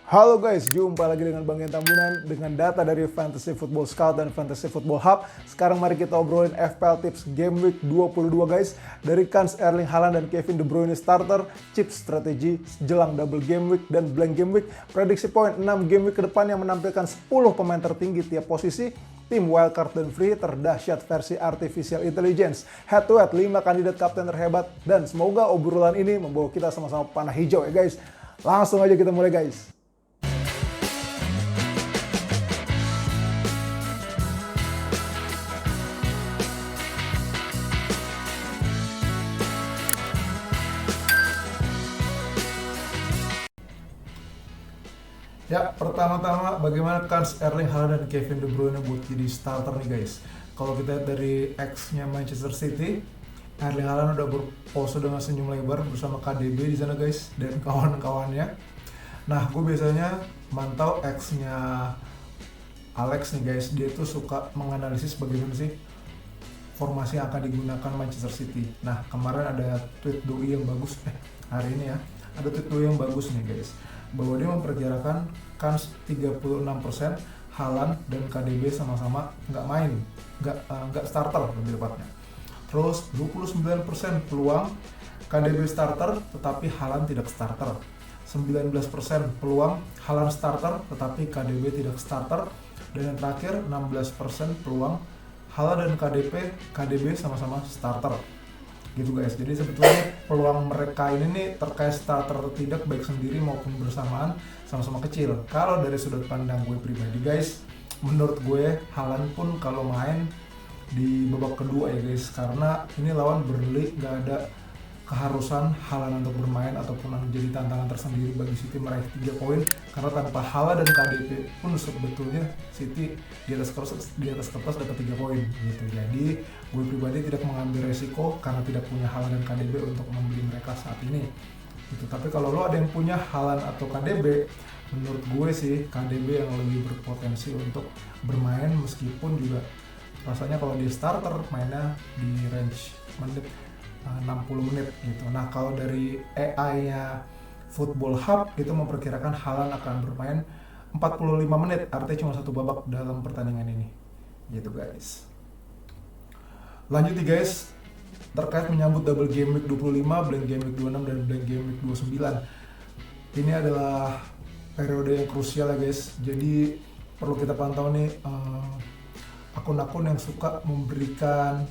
Halo guys, jumpa lagi dengan Bang Yen Tambunan dengan data dari Fantasy Football Scout dan Fantasy Football Hub. Sekarang mari kita obrolin FPL Tips Game Week 22 guys. Dari kans Erling Haaland dan Kevin De Bruyne starter, chips strategi jelang double game week dan blank game week, prediksi poin 6 game week ke depan yang menampilkan 10 pemain tertinggi tiap posisi, tim wildcard dan free terdahsyat versi artificial intelligence, head to head 5 kandidat kapten terhebat, dan semoga obrolan ini membawa kita sama-sama panah hijau ya guys. Langsung aja kita mulai guys. Ya, pertama-tama bagaimana kans Erling Haaland dan Kevin De Bruyne buat jadi starter nih guys. Kalau kita lihat dari X-nya Manchester City, Erling Haaland udah berpose dengan senyum lebar bersama KDB di sana guys dan kawan-kawannya. Nah, gue biasanya mantau X-nya Alex nih guys. Dia tuh suka menganalisis bagaimana sih formasi yang akan digunakan Manchester City. Nah, kemarin ada tweet doi yang bagus, hari ini ya, ada tweet doi yang bagus nih guys, bahwa dia memperkirakan kans 36% Haaland dan KDB sama-sama nggak main, nggak starter lebih tepatnya. Terus 29% peluang KDB starter tetapi Haaland tidak starter. 19% peluang Haaland starter tetapi KDB tidak starter. Dan yang terakhir 16% peluang Haaland dan KDB sama-sama starter. Gitu guys, jadi sebetulnya peluang mereka ini nih terkait starter atau tidak baik sendiri maupun bersamaan sama-sama kecil. Kalau dari sudut pandang gue pribadi guys, menurut gue Haaland pun kalau main di babak kedua ya guys, karena ini lawan Burnley, nggak ada keharusan Haaland untuk bermain ataupun menjadi tantangan tersendiri bagi City meraih 3 poin, karena tanpa Haaland dan KDB pun sebetulnya City di atas kertas dapat 3 poin gitu. Jadi gue pribadi tidak mengambil resiko karena tidak punya Haaland dan KDB untuk membeli mereka saat ini gitu. Tapi kalau lo ada yang punya Haaland atau KDB, menurut gue sih KDB yang lebih berpotensi untuk bermain, meskipun juga rasanya kalau dia starter mainnya di range menit 60 menit gitu. Nah, kalau dari AI-nya Football Hub itu memperkirakan Haaland akan bermain 45 menit, artinya cuma satu babak dalam pertandingan ini. Gitu guys. Lanjut nih guys, terkait menyambut double game week 25, blank game week 26 dan blank game week 29. Ini adalah periode yang krusial ya guys. Jadi perlu kita pantau nih akun-akun yang suka memberikan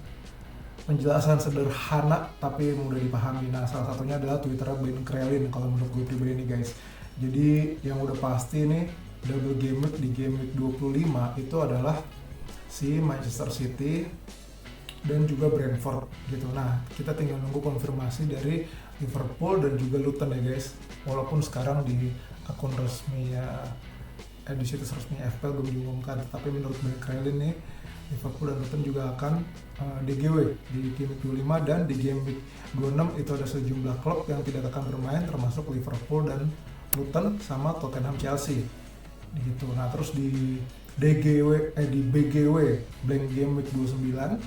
penjelasan sederhana tapi mudah dipahami. Nah, salah satunya adalah Twitter Ben Krelin kalau menurut gue pribadi nih guys. Jadi yang udah pasti nih double game week di game week 25 itu adalah si Manchester City dan juga Brentford gitu. Nah, kita tinggal nunggu konfirmasi dari Liverpool dan juga Luton ya guys. Walaupun sekarang di akun resminya di situs resmi FPL belum diumumkan, tapi menurut Ben Krelin nih Liverpool dan Luton juga akan DGW di game week 25, dan di game week 26 itu ada sejumlah klub yang tidak akan bermain termasuk Liverpool dan Luton sama Tottenham Chelsea gitu. Nah, terus di BGW blank game week 29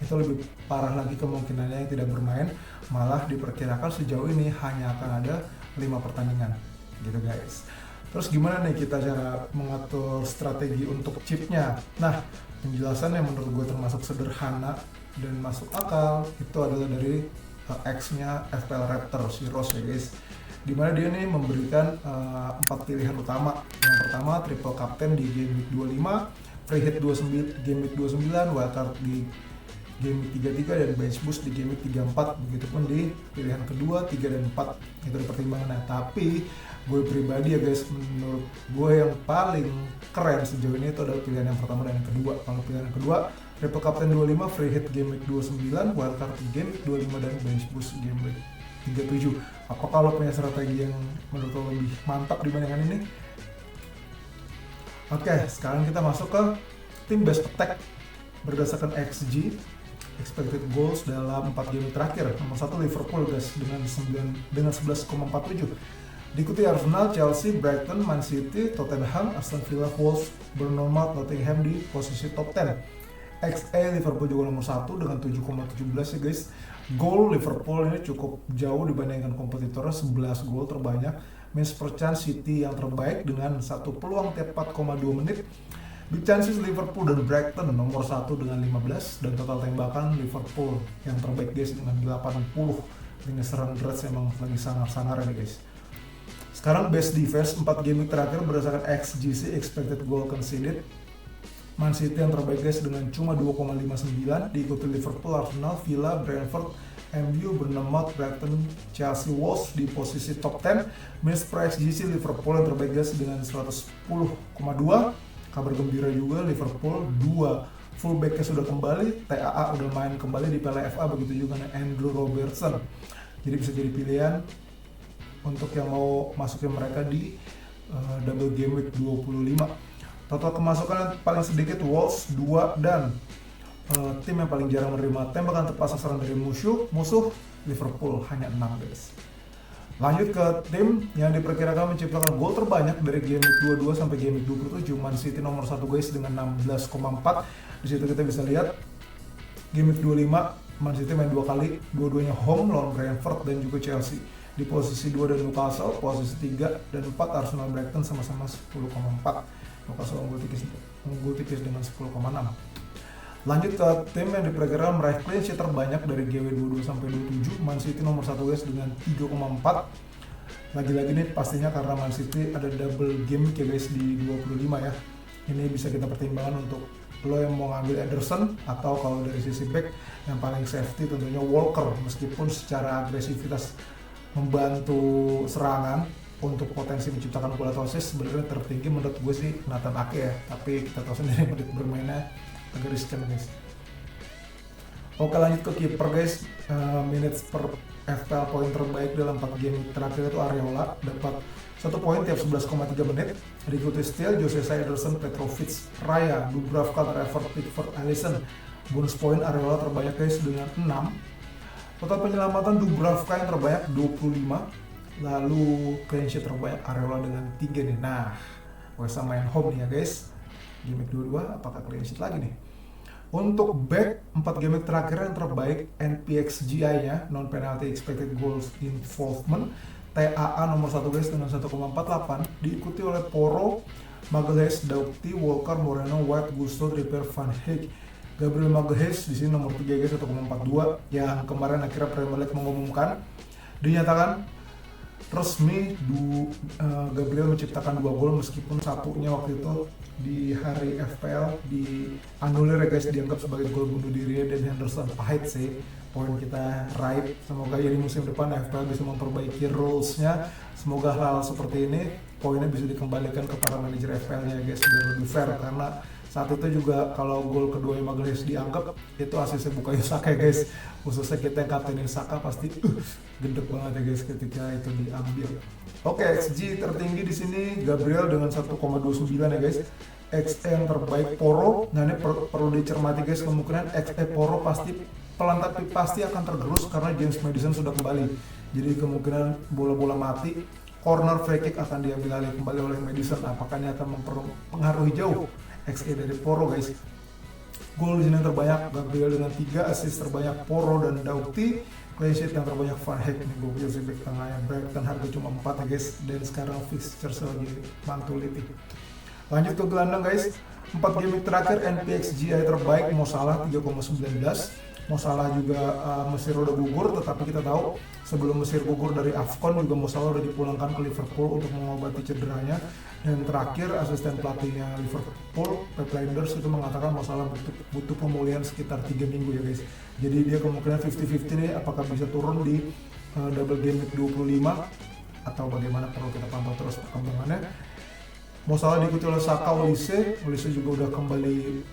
itu lebih parah lagi kemungkinannya yang tidak bermain, malah diperkirakan sejauh ini hanya akan ada 5 pertandingan gitu guys. Terus gimana nih kita cara mengatur strategi untuk chipnya? Nah, penjelasan yang menurut gue termasuk sederhana dan masuk akal itu adalah dari X-nya FPL Raptor, si Ross ya guys. Dimana dia nih memberikan 4 pilihan utama. Yang pertama triple captain di game week 25, free hit 29 game week 29, wildcard di game week 33 dan bench boost di game week 34. Begitupun di pilihan kedua, 3 dan 4 itu dipertimbangkan. Nah, tapi gue pribadi ya guys, menurut gue yang paling keren sejauh ini itu adalah pilihan yang pertama dan yang kedua. Kalau pilihan yang kedua, triple captain 25, free hit game week 29, wildcard di game week 25 dan bench boost game week 37. Apa kalau punya strategi yang menurut lo lebih mantap dibandingkan ini? Oke, sekarang kita masuk ke tim best attack berdasarkan XG, expected goals dalam 4 game terakhir. Nomor 1 Liverpool guys dengan 11,47. Diikuti Arsenal, Chelsea, Brighton, Man City, Tottenham, Aston Villa, Wolves, Bournemouth, Nottingham di posisi top 10. XA Liverpool juga nomor 1 dengan 7,17 ya guys. Gol Liverpool ini cukup jauh dibandingkan kompetitornya, 11 gol terbanyak Miss per chance City yang terbaik dengan 1 peluang tiap 4,2 menit. Big chances Liverpool dan Brighton nomor 1 dengan 15, dan total tembakan Liverpool yang terbaik guys dengan 80. Ini serang Reds emang lagi sangar-sangar ini guys. Sekarang best defense 4 game terakhir berdasarkan XGC, expected goal conceded. Man City yang terbaik guys dengan cuma 2,59, diikuti Liverpool, Arsenal, Villa, Brentford, MU, Bournemouth, Brighton, Chelsea, Wolves di posisi top 10. Miss per XGC Liverpool yang terbaik guys dengan 110,2. Kabar gembira juga Liverpool 2 fullbacknya sudah kembali, TAA udah main kembali di Piala FA, begitu juga Andrew Robertson. Jadi bisa jadi pilihan untuk yang mau masukin mereka di double game week 25. Total kemasukan yang paling sedikit Wolves 2, dan tim yang paling jarang menerima tembakan tepat sasaran dari musuh Liverpool hanya 6 guys. Lanjut ke tim yang diperkirakan menciptakan gol terbanyak dari game week 22 sampai game week 27. Man City nomor 1 guys dengan 16,4. Di situ kita bisa lihat game week 25 Man City main 2 kali, dua-duanya home lawan Brentford dan juga Chelsea. Di posisi 2 dan Newcastle, posisi 3 dan 4 Arsenal, Brighton sama-sama 10,4. Newcastle unggul tipis dengan 10,6. Lanjut ke tim yang diperkirakan meraih clean sheet terbanyak dari GW 22 sampai 27. Man City nomor 1 guys dengan 3,4. Lagi-lagi nih pastinya karena Man City ada double game ya guys di 25 ya. Ini bisa kita pertimbangkan untuk lo yang mau ngambil Ederson, atau kalau dari sisi back yang paling safety tentunya Walker, meskipun secara agresivitas membantu serangan untuk potensi menciptakan gol atau assist sebenarnya tertinggi menurut gue sih Nathan Ake ya, tapi kita tahu sendiri menit bermainnya agak riskan guys. Oke, lanjut ke kiper guys. Minutes per FPL poin terbaik dalam 4 game terakhir itu Areola, dapat 1 poin tiap 11,3 menit. Diikuti Steele, Jose Ederson, Petrovic, Raya, Dubravka, Trevor, Pickford, Alisson. Bonus poin Areola terbanyak guys dengan 6. Total penyelamatan Dubravka yang terbanyak 25. Lalu clean sheet terbanyak Areola dengan 3 nih. Nah, West Ham main home nih ya guys. Game 22 apakah clean sheet lagi nih? Untuk back 4 game terakhir yang terbaik NPXGI-nya, non penalty expected goals involvement, TAA nomor 1 guys dengan 1,48, diikuti oleh Porro, Magalhaes, Doughty, Walker, Moreno, White, Gusto, Trippier, Van Dijk. Gabriel Magalhaes di sini nomor 3 guys 1,42, yang kemarin akhirnya Premier League mengumumkan dinyatakan resmi Gabriel menciptakan 2 gol, meskipun satunya waktu itu di hari FPL dianulir ya guys, dianggap sebagai gol bunuh diri dan Henderson. Pahit sih, poin kita right. Semoga ya di musim depan FPL bisa memperbaiki rules-nya. Semoga hal seperti ini poinnya bisa dikembalikan ke para manajer FPL-nya ya guys, biar lebih fair, karena saat itu juga kalau gol kedua yang Magalhaes dianggap itu asisnya Bukayo Saka ya guys. Khususnya kita yang kaptenin Saka pasti gendek banget ya guys ketika itu diambil. Oke, XG tertinggi di sini Gabriel dengan 1,29 ya guys. XE yang terbaik Porro. Nah ini perlu dicermati guys, kemungkinan XE Porro pasti pelan tapi pasti akan tergerus karena James Maddison sudah kembali. Jadi kemungkinan bola-bola mati, corner free kick akan diambil alih kembali oleh Maddison. Apakah ini akan mempengaruhi jauh XE dari Porro guys? Gol di sini terbanyak Gabriel dengan 3, assist terbanyak Porro dan Doughty. Clean sheet yang terbanyak Van Dijk nih, gokil sih back tengahnya. Brighton harga cuma 4 ya guys, dan sekarang fixture lagi mantul itu. Lanjut ke gelandang guys, 4 game terakhir NPXGI terbaik Mo Salah 3,19. Mo Salah juga Mesir udah gugur, tetapi kita tahu sebelum Mesir gugur dari AFCON juga Mo Salah udah dipulangkan ke Liverpool untuk mengobati cederanya. Dan terakhir asisten pelatihnya Liverpool, Pep Linders, itu mengatakan Mo Salah butuh pemulihan sekitar 3 minggu ya guys. Jadi dia kemungkinan 50-50 nih, apakah bisa turun di double game week 25 atau bagaimana, perlu kita pantau terus perkembangannya. Mo Salah diikuti oleh Saka, Olise juga udah kembali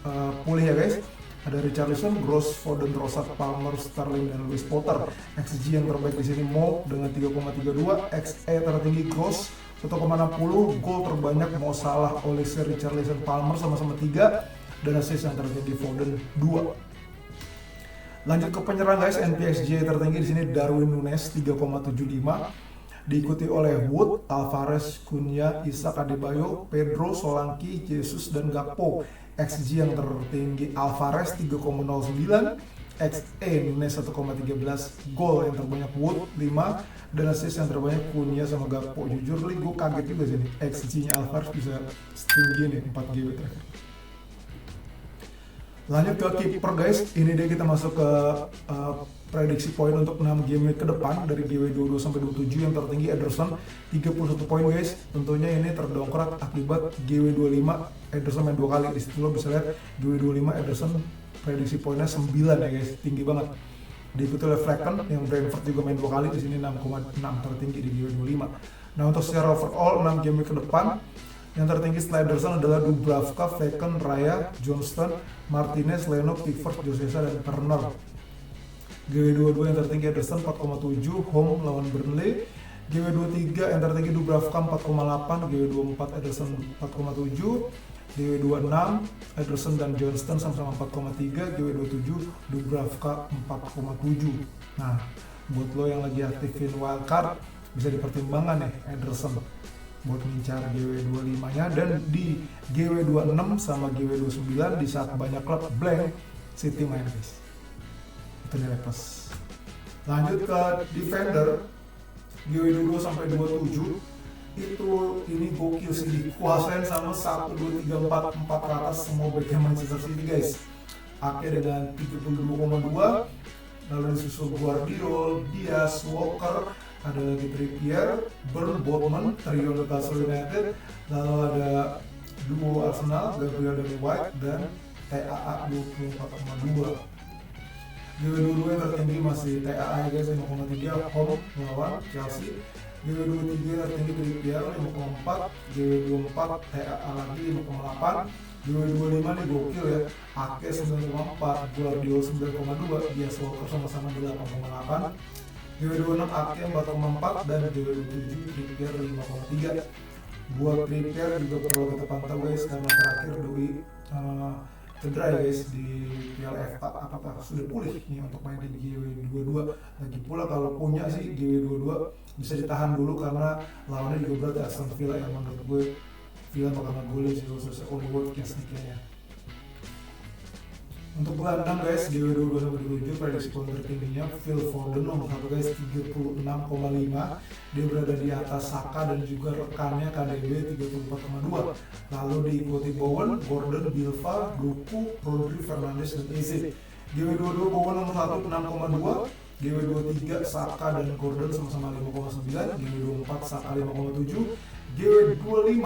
pulih ya guys. Ada Richarlison, Gross, Foden, Trossard, Palmer, Sterling, dan Lewis Potter. XG yang terbaik di sini Mo dengan 3,32, XE tertinggi Gross 1,60, gol terbanyak Mo Salah, Olise, Richarlison, Palmer sama-sama 3, dan assist yang tertinggi Foden 2. Lanjut ke penyerang guys, NPXG tertinggi di sini Darwin Núñez 3,75, diikuti oleh Wood, Alvarez, Cunha, Isak, Adebayo, Pedro, Solanke, Jesus, dan Gakpo. XG yang tertinggi Alvarez 3,09, XA Nunes 1,13, gol yang terbanyak Wood 5, dan assist yang terbanyak Cunha sama Gakpo. Jujur gue kaget juga sih nih, XG-nya Alvarez bisa setinggi nih 4 GB terakhir. Lanjut ke kiper guys, ini dia kita masuk ke prediksi poin untuk 6 game ke depan dari GW22 sampai 27. Yang tertinggi Ederson 31 poin guys. Tentunya ini terdongkrak akibat GW25 Ederson main 2 kali. Di situ lo bisa lihat GW25 Ederson prediksi poinnya 9 ya guys, tinggi banget. Diikuti oleh Flecken yang Brentford juga main 2 kali, di sini 6,6 tertinggi di GW25. Nah, untuk secara overall 6 game ke depan yang tertinggi setelah Ederson adalah Dubravka, Flecken, Raya, Johnston, Martinez, Leno, Pickford, Josesa, dan Turner. GW22 yang tertinggi Ederson 4,7, home lawan Burnley. GW23 yang tertinggi Dubravka 4,8, GW24 Ederson 4,7, GW26 Ederson dan Johnston sama-sama 4,3, GW27 Dubravka 4,7. Nah, buat lo yang lagi aktifin wildcard bisa dipertimbangkan nih Ederson buat mengincar GW25 nya, dan di GW26 sama GW29 di saat banyak klub blank City main guys, itu nilai plus. Lanjut ke defender GW22 sampai 27, itu ini gokil sih, dikuasain sama 1, 2, 3, 4 ke atas semua backnya Manchester City guys. Ake dengan 32,2, lalu disusul Guardiola, Diaz, Walker, ada lagi Trippier, Burn, Botman, trio Newcastle United, lalu ada duo Arsenal, Gabriel dan White, dan TAA 24,2. GW22 yang tertinggi masih TAA ya guys, 5,3, home melawan Chelsea. GW23 tertinggi Trippier 5,4, GW24 TAA lagi 5,8, GW25 nih gokil ya, Ake 9,4, Guardiola 9,2, Diaz, Walker sama-sama di 8,8. GW26 Ake 4,4 dan GW27 Trippier 5,3. Buat Trippier juga perlu kita pantau guys, karena terakhir Doi cedera ya guys di Piala FA, apakah sudah pulih nih untuk main di GW22. Lagi pula kalau punya sih GW22 bisa ditahan dulu karena lawannya juga berat Aston Villa, yang menurut gue Villa bakal ngegolin sih khususnya Oli Watkins nih kayaknya. Untuk gelandang guys, GW22 sampai 27 prediksi poin tertingginya Phil Foden nomor 1 guys 36,5. Dia berada di atas Saka dan juga rekannya KDB 34,2. Lalu diikuti Bowen, Gordon, Bilva, Doku, Rodri, Fernandes, dan Eze. GW22 Bowen nomor 1 6,2. GW23 Saka dan Gordon sama-sama 5,9. GW24 Saka 5,7. GW25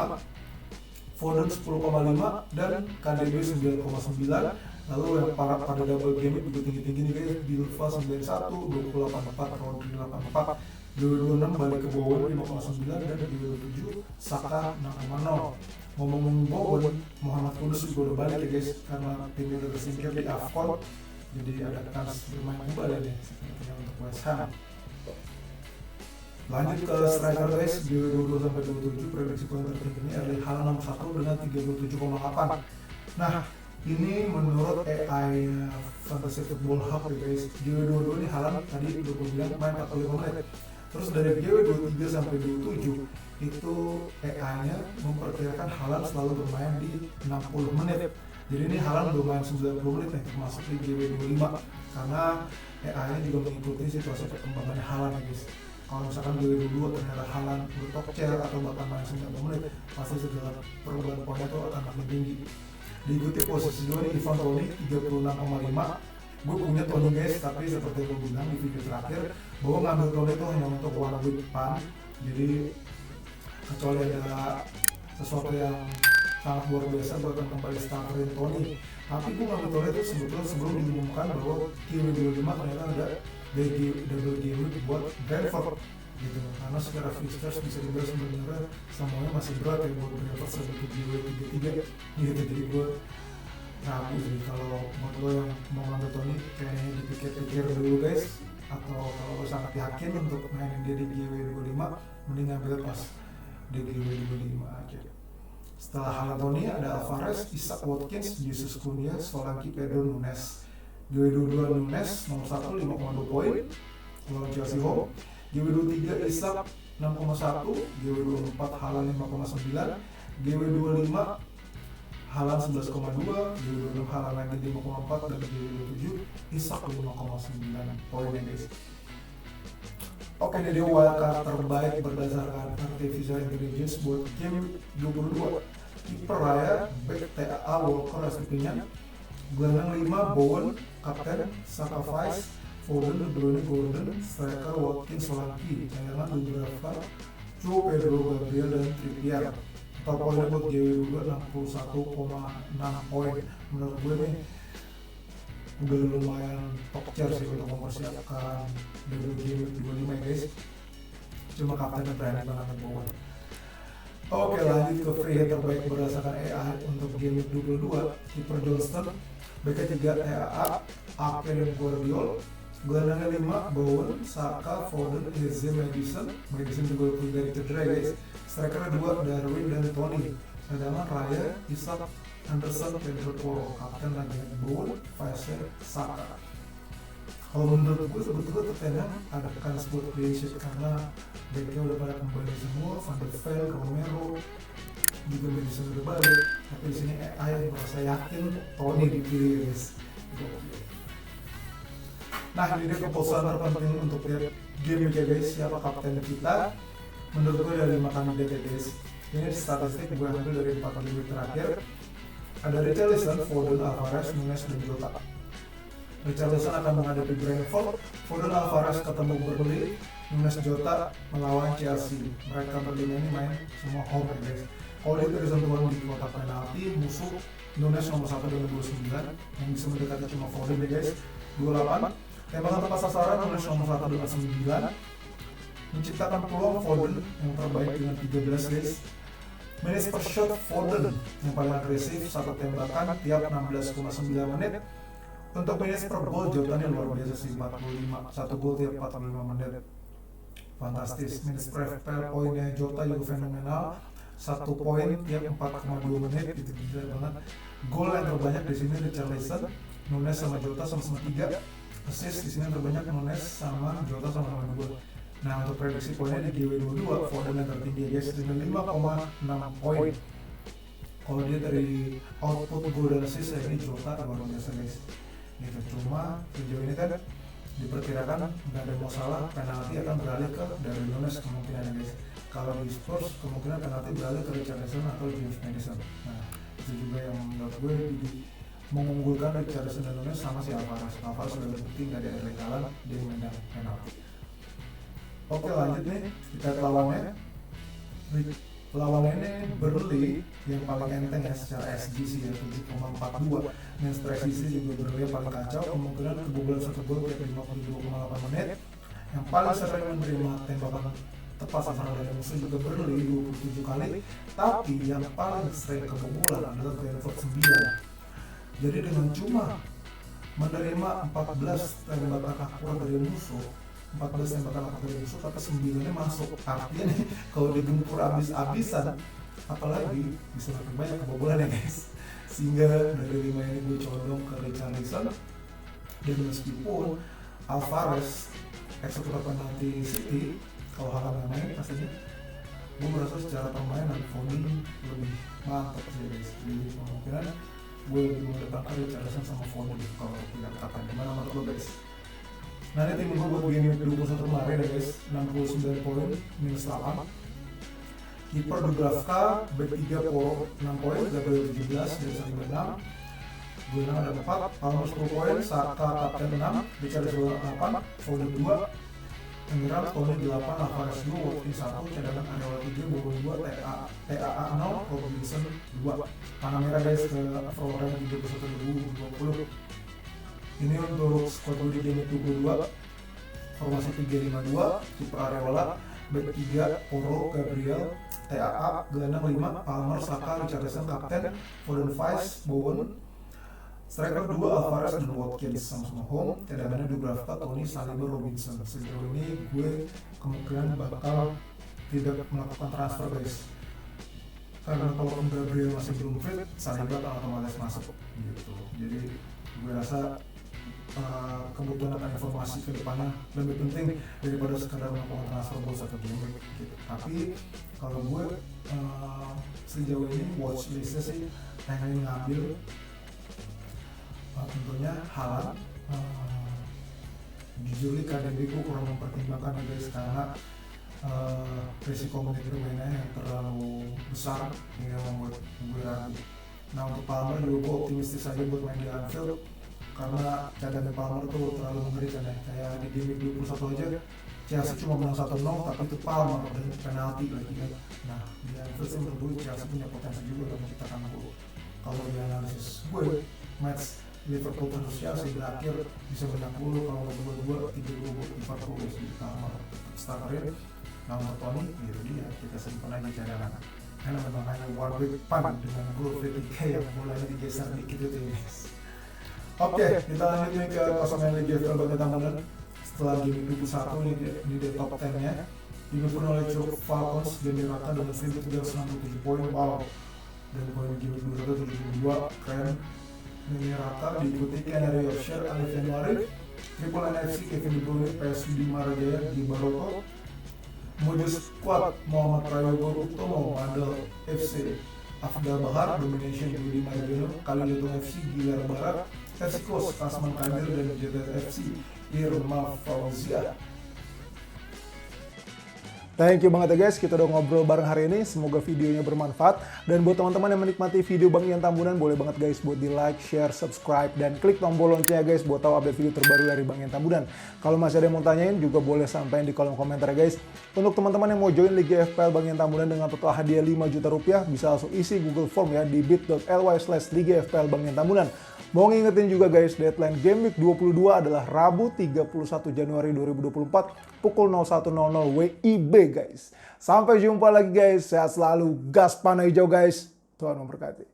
Foden 10,5 dan KDB 9,9. Lalu yang pada double game juga tinggi-tinggi nih guys, Bilva 91, 28,4, Rodri 84, GW26 balik ke Bowen 5,9 dan GW27 Saka 6,0. Ngomong-ngomong Bowen, Muhammad Kudus juga udah balik ya guys, karena timnya udah tersingkir di AFCON, jadi ada kans bermain kembali nih sepertinya untuk West Ham. Lanjut ke striker guys, GW22 sampai 27 prediksi poin tertingginya Erling Haaland nomor 1 dengan 37,8. Nah, ini menurut AI Fantasy Football Hub ya guys. GW22 ini Haaland tadi udah gue bilang main 45 menit. Terus dari GW23 sampai 27 itu AI-nya memperkirakan Haaland selalu bermain di 60 menit. Jadi ini Haaland bermain 90 menit nih, termasuk di GW25, karena AI-nya juga mengikuti situasi perkembangan Haaland ya guys. Kalau misalkan GW22 ternyata Haaland bertok chair atau bahkan main 90 menit, pasti segala perubahan poinnya itu akan makin tinggi. Diikuti posisi 2 nih Ivan Toney 36,5. Gue punya Toney guys, tapi seperti yang gue bilang di video terakhir bahwa ngambil Toney itu hanya untuk one week depan. Jadi kecuali ada sesuatu yang sangat luar biasa gue akan kembali starterin Toney. Tapi gue ngambil Toney itu sebetulnya sebelum diumumkan bahwa GW25 ternyata ada double game week buat Brentford gitu, karena secara fixtures bisa dibilang sebenarnya semuanya masih berat ya buat Brentford seperti GW33 gitu. Jadi gue ragu sih kalau buat lo yang mau ngambil Toney, kayaknya dipikir-pikir dulu guys, atau kalau lo sangat yakin untuk mainin dia di GW25 mending ngambil pas di GW25 aja. Setelah Haaland Toney ada Alvarez, Isak, Watkins, Jesus Cunha, Solanke, Pedro, Nunes. GW22 Nunes nomor 1 5,2 poin lawan Chelsea home. GW23 Isak 6,1, GW24 Haaland 5,9, GW25 Haaland 11,2, G26 Haaland lagi 5,4 dan G27 Isak 5,9 poinnya guys. Oke, jadi wildcard terbaik berdasarkan artificial intelligence buat game 22. Kiper Raya, back TAA Walker SPP-nya, gelandang 5 Bowen, kapten Saka Vice, Foden, De Bruyne, Gordon, striker Watkins, Solanke, cadangan Dubravka, Joe Pedro, Gabriel, dan Trippier. Total poinnya buat GW2 61,6 poin. Menurut gue nih udah lumayan top tier sih untuk mempersiapkan game 25 guys. Cuma kaptennya berani banget Bowen. Oke, lanjut ke free hit terbaik berdasarkan AI untuk game 22. Kiper Johnston, BK 3 EAA, Ake dan Guardiol, gelandangnya 5 Bowen, Saka, Foden, Eze, Madison juga pergi dari cedera guys. Striker 2 Darwin dan Tony, cadangan Raya, Isak, Anderson, Pedro Porro, kapten lagi Bowen, Vice, Saka. Kalau menurut gue sebetulnya Tottenham ada kans buat clean sheet karena backnya udah pada kembali semua, Van de Ven, Romero juga Madison udah balik. Tapi di sini AI merasa yakin Tony dipilih guys. Nah, ini dia keputusan terpenting untuk lihat game aja guys, siapa kapten kita. Menurut gue ada 5 kandidat ya guys. Ini statistik gue ambil dari 4 game terakhir. Ada Richarlison, Foden, Alvarez, Nunes, dan Jota. Richarlison akan menghadapi Brentford, Foden, Alvarez ketemu Burnley, Nunes, Jota melawan Chelsea. Mereka berlima ini main semua home ya guys. Kalau dia dari sentuhan di kotak penalti, musuh Nunes nomor 1 dengan 29, yang bisa mendekati cuma Foden ya guys, 28. Tembakan tepat sasaran Nunes nomor 1 dengan 9, menciptakan peluang Foden yang terbaik dengan 13 guys. Minutes per shot Foden yang paling agresif, satu tembakan tiap 16,9 menit. Untuk minutes per goal Jota ini luar biasa sih, 45, satu gol tiap 45 menit. Fantastis. Minutes per FPL poinnya Jota juga fenomenal, 1 poin tiap 4,2 menit, itu gila banget. Gol yang terbanyak di sini Richarlison, Nunes sama Jota sama-sama 3. Assist di sini terbanyak Nunes sama Jota sama-sama 2. Nah, untuk prediksi poinnya di GW22, Foden yang tertinggi guys dengan 5,6 poin. Kalau dia dari output gol dan assist, ini Jota luar biasa guys. Gitu. Cuma sejauh ini kan diperkirakan nggak ada masalah, penalti akan beralih ke dari Nunes kemungkinan guys. Kalau di Spurs kemungkinan penalti beralih ke Richarlison atau James Madison. Nah, itu juga yang menurut gue mengunggulkan Richarlison dan Nunes sama si Alvarez. Alvarez sudah terbukti nggak ada Erling Haaland di medan penalti. Oke, lanjut nih, kita ke lawannya. Lawannya ini Burnley yang paling enteng ya secara SG sih ya, 7,42. Dan presisi juga Burnley yang paling kacau, kemungkinan kebobolan 1 gol tiap 52,8 menit. Yang paling sering menerima tembakan tepat sasaran dari musuh juga Burnley 27 kali, tapi yang paling sering kebobolan adalah Brentford 9. Jadi dengan cuma menerima 14 tembakan akurat dari musuh, 14 tembakan akurat dari musuh, tapi 9-nya masuk. Artinya nih, kalau digempur abis-abisan, apalagi bisa makin banyak kebobolan ya guys. Sehingga dari 5 ini gue condong ke Richarlison. Dan meskipun Alvarez eksekutor penalti City, kalau Haaland main pastinya gue merasa secara permainan Foden lebih mantap sih guys. Jadi kemungkinan gue lebih mendepankan Richarlison sama Foden kalau tidak kata gimana menurut lo guys. Nah, ini tim gue buat game 21 kemarin ya guys, 69 poin, minus 8. Kiper Dubravka, back 3 Porro 6 poin, Gabriel 17 dari 96. Gelandang ada 4, Palmer 10 poin, Saka kapten 6, Richarlison 8, Foden 2, Penyerang Tony 8, Alvarez 2, Watkins 1, cadangan Areola 3, Bowen 2, TAA 0, Robinson 2. Panah merah guys ke Florent 31.2020. Ini untuk squad gue di game 22, formasi 3-5-2, kiper Areola, back 3 Porro, Gabriel, TAA, gelandang 5, Palmer, Saka, Richarlison, kapten, Foden, Vice, Bowen, striker 2 Alvarez dan Watkins sama-sama home, cadangannya Dubravka, Tony, Saliba, Robinson. Sejauh ini gue kemungkinan bakal tidak melakukan transfer guys, karena kalau Gabriel masih belum fit, Saliba akan otomatis masuk gitu. Jadi gue rasa kebutuhan akan informasi ke depannya lebih penting daripada sekadar melakukan transfer buat satu game gitu. Tapi kalau gue sejauh ini watch listnya sih pengen ngambil tentunya Haaland. Jujur nih KDB ku kurang mempertimbangkan ya guys, karena risiko menit bermainnya yang terlalu besar hingga membuat gue ragu. Nah untuk Palmer juga gue optimistis aja buat main di Anfield, karena cadangan Palmer tuh terlalu mengerikan ya. Kayak di game 21 aja Chelsea cuma menang 1-0 tapi itu Palmer dan penalti lagi kan. Nah di Anfield sih menurut gue Chelsea punya potensi juga untuk menciptakan gol. Kalau di analisis gue match Liverpool versus Chelsea berakhir bisa menang dulu, kalau berdua 3-2 buat Liverpool di Palmer starterin. Nah untuk Toni gitu dia, kita simpan aja cadangan, karena memang hanya one week pan dengan gol free kick yang mulanya digeser dikit itu ya guys. Oke, kita lanjut nih ke klasemen Liga FPL bagi tamunan. Setelah game 21 ini di top 10 nya dipimpin oleh Curug Falcons dan Raka dengan 1.367 poin. Wow, dan poin game 21 72 keren. Ini Raka diikuti Canary Yorkshire, Alif Januari, Triple NFC, Kevin De Bruyne, PSV Marajaya di Baroko, Modus Squad, Muhammad Prayogo, Utomo, Mandel FC, Afdal Bahar, Domination Budi Marjono, Kalilutung FC, Gilar Barat, FC Kos, Tasman Kadir, dan JTS FC, Irma Fauzia. Thank you banget ya guys, kita udah ngobrol bareng hari ini, semoga videonya bermanfaat. Dan buat teman-teman yang menikmati video Bang Ian Tambunan, boleh banget guys buat di like, share, subscribe, dan klik tombol loncengnya guys buat tahu update video terbaru dari Bang Ian Tambunan. Kalau masih ada yang mau tanyain juga boleh sampaikan di kolom komentar ya guys. Untuk teman-teman yang mau join Liga FPL Bang Ian Tambunan dengan total hadiah 5 juta rupiah, bisa langsung isi Google Form ya di bit.ly/Liga FPL Bang Ian Tambunan. Mau ngingetin juga guys, deadline Game Week 22 adalah Rabu 31 Januari 2024 pukul 01.00 WIB guys. Sampai jumpa lagi guys, sehat selalu, gas panah hijau guys. Tuhan memberkati.